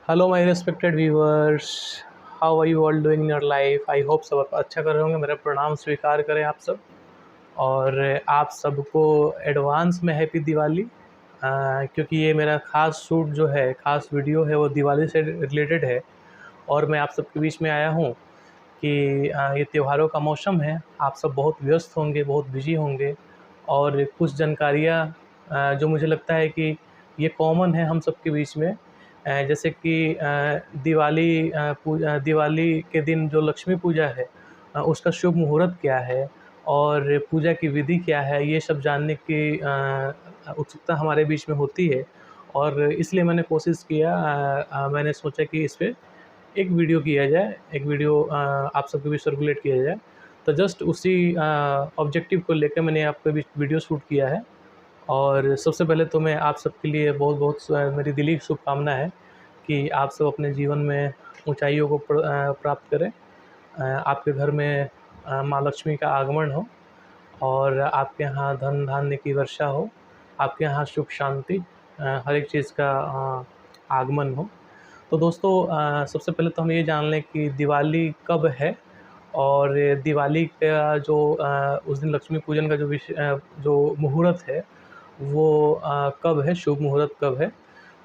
Hello my respected viewers, how are you all doing in your life. I hope सब अच्छा कर रहे होंगे। मेरा प्रणाम स्वीकार करें आप सब, और आप सबको एडवांस में हैप्पी दिवाली। क्योंकि ये मेरा ख़ास शूट जो है, ख़ास वीडियो है, वो दिवाली से रिलेटेड है। और मैं आप सबके बीच में आया हूँ कि ये त्योहारों का मौसम है। आप सब बहुत व्यस्त होंगे, बहुत बिजी होंगे, और कुछ जानकारियाँ जो मुझे लगता है कि ये कॉमन है हम सबके बीच में। जैसे कि दिवाली के दिन जो लक्ष्मी पूजा है, उसका शुभ मुहूर्त क्या है और पूजा की विधि क्या है, ये सब जानने की उत्सुकता हमारे बीच में होती है। और इसलिए मैंने कोशिश किया, मैंने सोचा कि इस पे एक वीडियो किया जाए, एक वीडियो आप सबके बीच सर्कुलेट किया जाए। तो जस्ट उसी ऑब्जेक्टिव को लेकर मैंने आपके बीच वीडियो शूट किया है। और सबसे पहले तो मैं आप सबके लिए बहुत बहुत मेरी दिली शुभकामना है कि आप सब अपने जीवन में ऊंचाइयों को प्राप्त करें। आपके घर में माँ लक्ष्मी का आगमन हो, और आपके यहाँ धन धान्य की वर्षा हो, आपके यहाँ सुख शांति, हर एक चीज़ का आगमन हो। तो दोस्तों, सबसे पहले तो हम ये जान लें कि दिवाली कब है, और दिवाली का जो उस दिन लक्ष्मी पूजन का जो मुहूर्त है वो कब है, शुभ मुहूर्त कब है।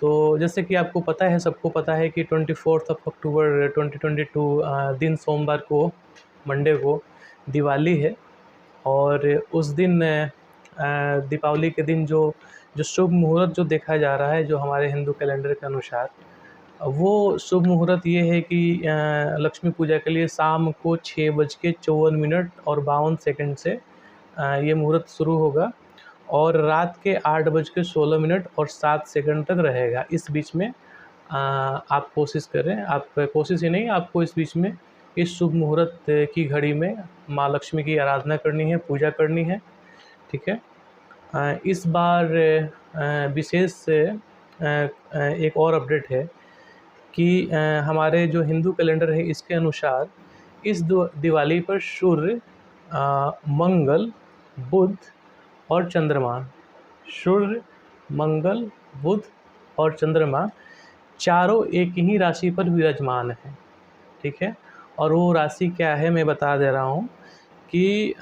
तो जैसे कि आपको पता है, सबको पता है कि 24 अक्टूबर 2022 दिन सोमवार को, मंडे को दिवाली है। और उस दिन दीपावली के दिन जो जो शुभ मुहूर्त जो देखा जा रहा है, जो हमारे हिंदू कैलेंडर के अनुसार, वो शुभ मुहूर्त ये है कि लक्ष्मी पूजा के लिए शाम को 6:54 और 52 से ये मुहूर्त शुरू होगा, और रात के 8:16 और 7 तक रहेगा। इस बीच में आप कोशिश करें, आप कोशिश ही नहीं, आपको इस बीच में इस शुभ मुहूर्त की घड़ी में माँ लक्ष्मी की आराधना करनी है, पूजा करनी है। ठीक है। इस बार विशेष एक और अपडेट है कि हमारे जो हिंदू कैलेंडर है, इसके अनुसार इस दिवाली पर सूर्य, मंगल, बुध और चंद्रमा, सूर्य, मंगल, बुध और चंद्रमा चारों एक ही राशि पर विराजमान हैं। ठीक है। और वो राशि क्या है, मैं बता दे रहा हूँ कि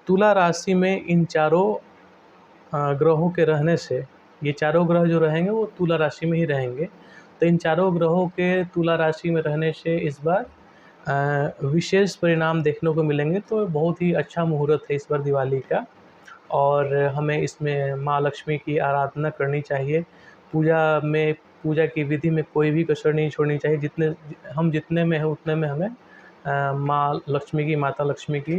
तुला राशि में इन चारों ग्रहों के रहने से, ये चारों ग्रह जो रहेंगे वो तुला राशि में ही रहेंगे। तो इन चारों ग्रहों के तुला राशि में रहने से इस बार विशेष परिणाम देखने को मिलेंगे। तो बहुत ही अच्छा मुहूर्त है इस बार दिवाली का, और हमें इसमें माँ लक्ष्मी की आराधना करनी चाहिए। पूजा की विधि में कोई भी कसर नहीं छोड़नी चाहिए। जितने में हैं उतने में हमें माँ लक्ष्मी की, माता लक्ष्मी की,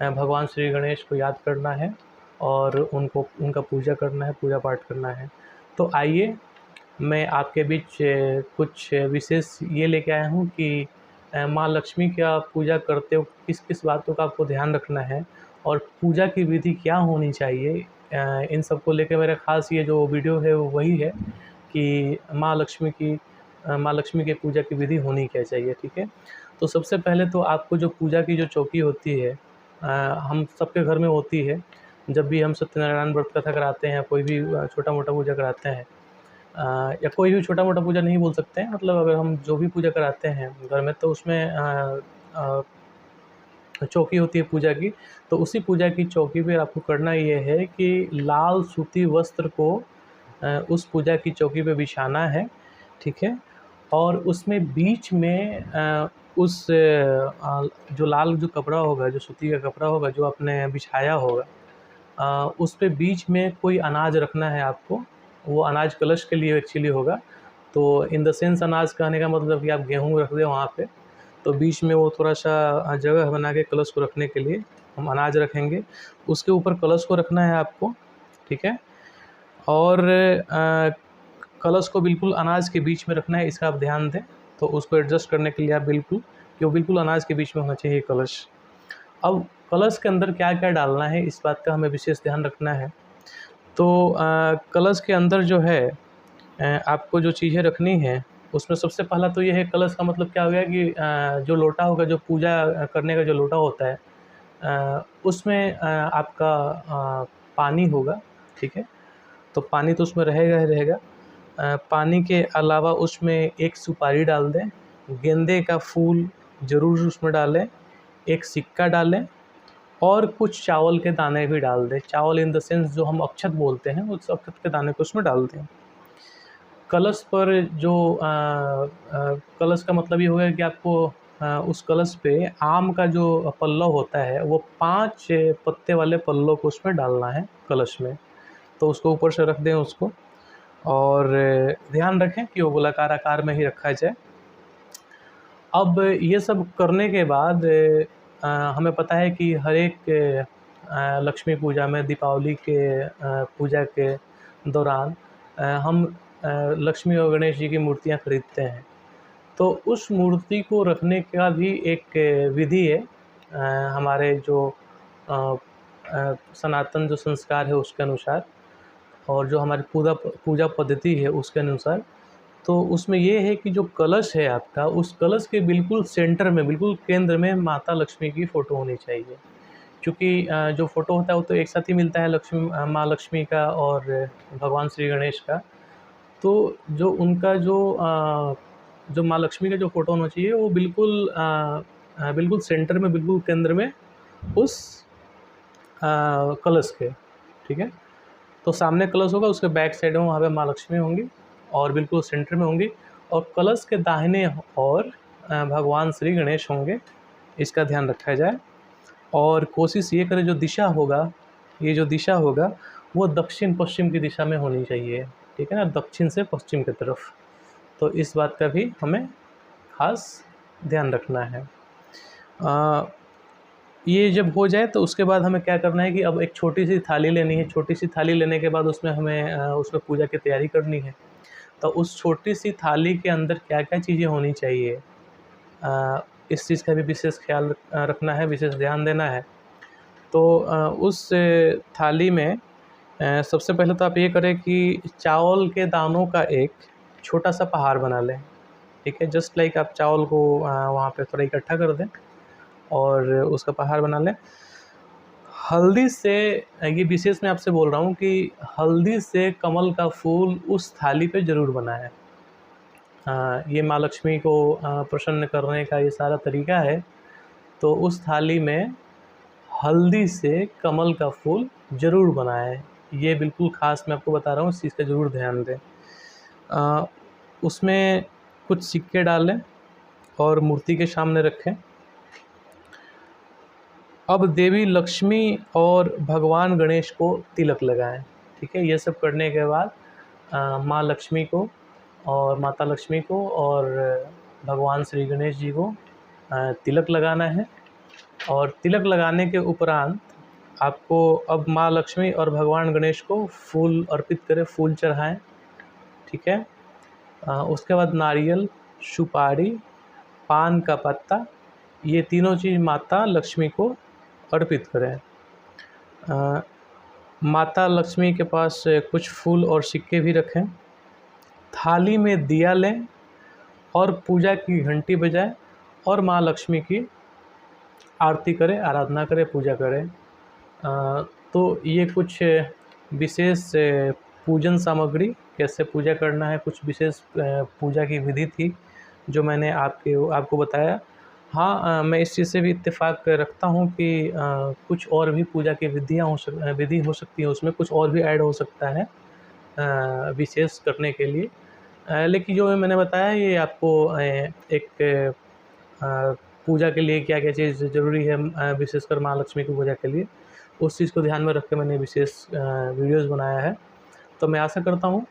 भगवान श्री गणेश को याद करना है, और उनका पूजा करना है, पूजा पाठ करना है। तो आइए, मैं आपके बीच कुछ विशेष ये लेके आया हूँ कि माँ लक्ष्मी का पूजा करते हो किस किस बातों का आपको ध्यान रखना है, और पूजा की विधि क्या होनी चाहिए। इन सब को लेकर मेरा ख़ास ये जो वीडियो है वो वही है कि माँ लक्ष्मी के पूजा की विधि होनी क्या चाहिए। ठीक है। तो सबसे पहले तो आपको जो पूजा की जो चौकी होती है, हम सबके घर में होती है। जब भी हम सत्यनारायण व्रत कथा कराते हैं, कोई भी छोटा मोटा पूजा कराते हैं, या कोई भी छोटा मोटा पूजा नहीं बोल सकते हैं, मतलब अगर हम जो भी पूजा कराते हैं घर में, तो उसमें चौकी होती है पूजा की। तो उसी पूजा की चौकी पे आपको करना ये है कि लाल सूती वस्त्र को उस पूजा की चौकी पे बिछाना है। ठीक है। और उसमें बीच में जो लाल जो कपड़ा होगा, जो सूती का कपड़ा होगा, जो आपने बिछाया होगा, उस पे बीच में कोई अनाज रखना है आपको। वो अनाज कलश के लिए एक्चुअली होगा। तो इन द सेंस अनाज कहने का मतलब कि आप गेहूँ रख दें वहाँ पे, तो बीच में वो थोड़ा सा जगह बना के कलश को रखने के लिए हम अनाज रखेंगे। उसके ऊपर कलश को रखना है आपको। ठीक है। और कलश को बिल्कुल अनाज के बीच में रखना है, इसका आप ध्यान दें। तो उसको एडजस्ट करने के लिए आप बिल्कुल, कि वो बिल्कुल अनाज के बीच में होना चाहिए कलश। अब कलश के अंदर क्या क्या डालना है, इस बात का हमें विशेष ध्यान रखना है। तो कलश के अंदर जो है, आपको जो चीज़ें रखनी है, उसमें सबसे पहला तो ये है, कलश का मतलब क्या हो गया कि जो लोटा होगा, जो पूजा करने का जो लोटा होता है, उसमें आपका पानी होगा। ठीक है। तो पानी तो उसमें रहेगा ही रहेगा। पानी के अलावा उसमें एक सुपारी डाल दें, गेंदे का फूल ज़रूर उसमें डालें, एक सिक्का डालें और कुछ चावल के दाने भी डाल दें। चावल इन द सेंस जो हम अक्षत बोलते हैं, उस अक्षत के दाने को उसमें डाल दें। कलश पर जो कलश का मतलब ये होगा कि आपको उस कलश पे आम का जो पल्लव होता है वो 5 पत्ते वाले पल्लव को उसमें डालना है कलश में। तो उसको ऊपर से रख दें उसको, और ध्यान रखें कि वो गोलाकार आकार में ही रखा जाए। अब ये सब करने के बाद हमें पता है कि हर एक लक्ष्मी पूजा में, दीपावली के पूजा के दौरान हम लक्ष्मी और गणेश जी की मूर्तियाँ खरीदते हैं। तो उस मूर्ति को रखने का भी एक विधि है हमारे जो सनातन जो संस्कार है उसके अनुसार, और जो हमारी पूजा पद्धति है उसके अनुसार। तो उसमें ये है कि जो कलश है आपका, उस कलश के बिल्कुल सेंटर में, बिल्कुल केंद्र में माता लक्ष्मी की फ़ोटो होनी चाहिए। क्योंकि जो फ़ोटो होता है वो तो एक साथ ही मिलता है, माँ लक्ष्मी का और भगवान श्री गणेश का। तो जो उनका जो माँ लक्ष्मी का जो फ़ोटो होना चाहिए वो बिल्कुल सेंटर में, बिल्कुल केंद्र में उस कलश के, ठीक है। तो सामने कलश होगा, उसके बैक साइड में वहाँ पे माँ लक्ष्मी होंगी और बिल्कुल सेंटर में होंगी, और कलश के दाहिने और भगवान श्री गणेश होंगे। इसका ध्यान रखा जाए और कोशिश ये करें जो दिशा होगा, ये जो दिशा होगा वो दक्षिण पश्चिम की दिशा में होनी चाहिए, ठीक है ना, दक्षिण से पश्चिम की तरफ। तो इस बात का भी हमें ख़ास ध्यान रखना है। ये जब हो जाए तो उसके बाद हमें क्या करना है कि अब एक छोटी सी थाली लेनी है। छोटी सी थाली लेने के बाद उसमें हमें उसमें पूजा की तैयारी करनी है। तो उस छोटी सी थाली के अंदर क्या-क्या चीज़ें होनी चाहिए, इस चीज़ का भी विशेष ख्याल रखना है, विशेष ध्यान देना है। तो उस थाली में सबसे पहले तो आप ये करें कि चावल के दानों का एक छोटा सा पहाड़ बना लें, ठीक है। जस्ट लाइक आप चावल को वहाँ पे थोड़ा इकट्ठा कर दें और उसका पहाड़ बना लें। हल्दी से, ये विशेष मैं आपसे बोल रहा हूँ कि हल्दी से कमल का फूल उस थाली पे ज़रूर बनाएं। ये माँ लक्ष्मी को प्रसन्न करने का ये सारा तरीका है। तो उस थाली में हल्दी से कमल का फूल ज़रूर बनाएं। ये बिल्कुल ख़ास मैं आपको बता रहा हूँ, इस चीज़ का ज़रूर ध्यान दें। उसमें कुछ सिक्के डालें और मूर्ति के सामने रखें। अब देवी लक्ष्मी और भगवान गणेश को तिलक लगाएं, ठीक है। ये सब करने के बाद माँ लक्ष्मी को और माता लक्ष्मी को और भगवान श्री गणेश जी को तिलक लगाना है। और तिलक लगाने के उपरांत आपको अब माँ लक्ष्मी और भगवान गणेश को फूल अर्पित करें, फूल चढ़ाएं, ठीक है। उसके बाद नारियल, सुपारी, पान का पत्ता, ये तीनों चीज़ माता लक्ष्मी को अर्पित करें। माता लक्ष्मी के पास कुछ फूल और सिक्के भी रखें। थाली में दिया लें और पूजा की घंटी बजाएं और माँ लक्ष्मी की आरती करें, आराधना करें, पूजा करें। तो ये कुछ विशेष पूजन सामग्री, कैसे पूजा करना है, कुछ विशेष पूजा की विधि थी जो मैंने आपको बताया। हाँ, मैं इस चीज़ से भी इत्तेफ़ाक रखता हूँ कि कुछ और भी पूजा की विधि हो सकती है, उसमें कुछ और भी ऐड हो सकता है विशेष करने के लिए। लेकिन जो मैंने बताया ये आपको एक पूजा के लिए क्या-क्या चीज़ ज़रूरी है, विशेषकर माँ लक्ष्मी की पूजा के लिए, उस चीज़ को ध्यान में रख के मैंने विशेष वीडियोज़ बनाया है। तो मैं आशा करता हूँ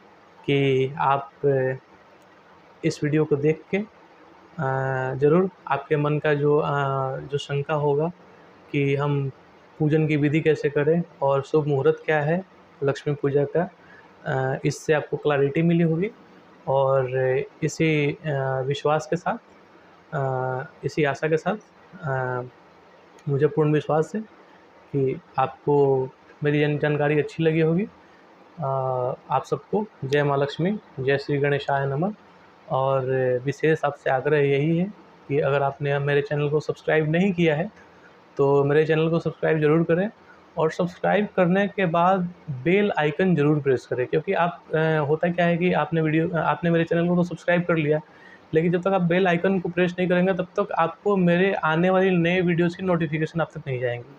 कि आप इस वीडियो को देख के ज़रूर आपके मन का जो शंका होगा कि हम पूजन की विधि कैसे करें और शुभ मुहूर्त क्या है लक्ष्मी पूजा का, इससे आपको क्लैरिटी मिली होगी। और इसी विश्वास के साथ, इसी आशा के साथ मुझे पूर्ण विश्वास है कि आपको मेरी जानकारी अच्छी लगी होगी। आप सबको जय माँ लक्ष्मी, जय श्री गणेशाय नमः। और विशेष आपसे आग्रह यही है कि अगर आपने मेरे चैनल को सब्सक्राइब नहीं किया है तो मेरे चैनल को सब्सक्राइब ज़रूर करें और सब्सक्राइब करने के बाद बेल आइकन ज़रूर प्रेस करें, क्योंकि आप होता क्या है कि आपने मेरे चैनल को तो सब्सक्राइब कर लिया, लेकिन जब तक आप बेल आइकन को प्रेस नहीं करेंगे तब तक आपको मेरे आने वाली नए वीडियोज़ की नोटिफिकेशन आप तक नहीं जाएंगी।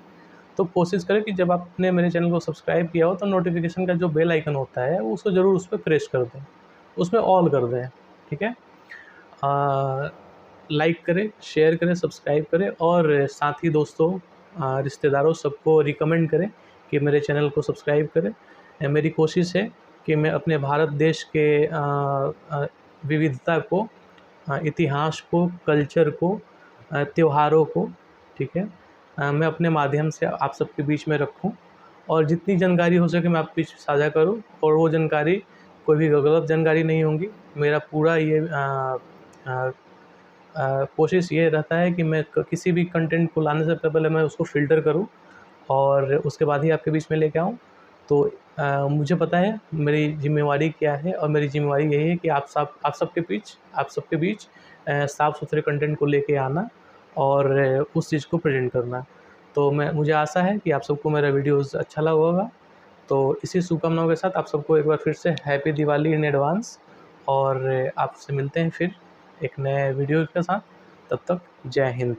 तो कोशिश करें कि जब आपने मेरे चैनल को सब्सक्राइब किया हो तो नोटिफिकेशन का जो बेल आइकन होता है उसको ज़रूर उस पर प्रेस कर दें, उसमें ऑल कर दें, ठीक है। लाइक करें, शेयर करें, सब्सक्राइब करें और साथ ही दोस्तों, रिश्तेदारों सबको रिकमेंड करें कि मेरे चैनल को सब्सक्राइब करें। मेरी कोशिश है कि मैं अपने भारत देश के विविधता को, इतिहास को, कल्चर को, त्योहारों को, ठीक है, मैं अपने माध्यम से आप सबके बीच में रखूं और जितनी जानकारी हो सके मैं आपके बीच साझा करूं, और वो जानकारी कोई भी गलत जानकारी नहीं होंगी। मेरा पूरा ये कोशिश ये रहता है कि मैं किसी भी कंटेंट को लाने से पहले मैं उसको फ़िल्टर करूं और उसके बाद ही आपके बीच में लेके आऊं। तो मुझे पता है मेरी ज़िम्मेवारी क्या है, और मेरी ज़िम्मेवारी यही है कि आप सबके बीच साफ़ सुथरे कंटेंट को लेके आना और उस चीज़ को प्रेजेंट करना। तो मुझे आशा है कि आप सबको मेरा वीडियोज़ अच्छा लगा होगा। तो इसी शुभकामनाओं के साथ आप सबको एक बार फिर से हैप्पी दिवाली इन एडवांस, और आपसे मिलते हैं फिर एक नए वीडियो के साथ। तब तक जय हिंद।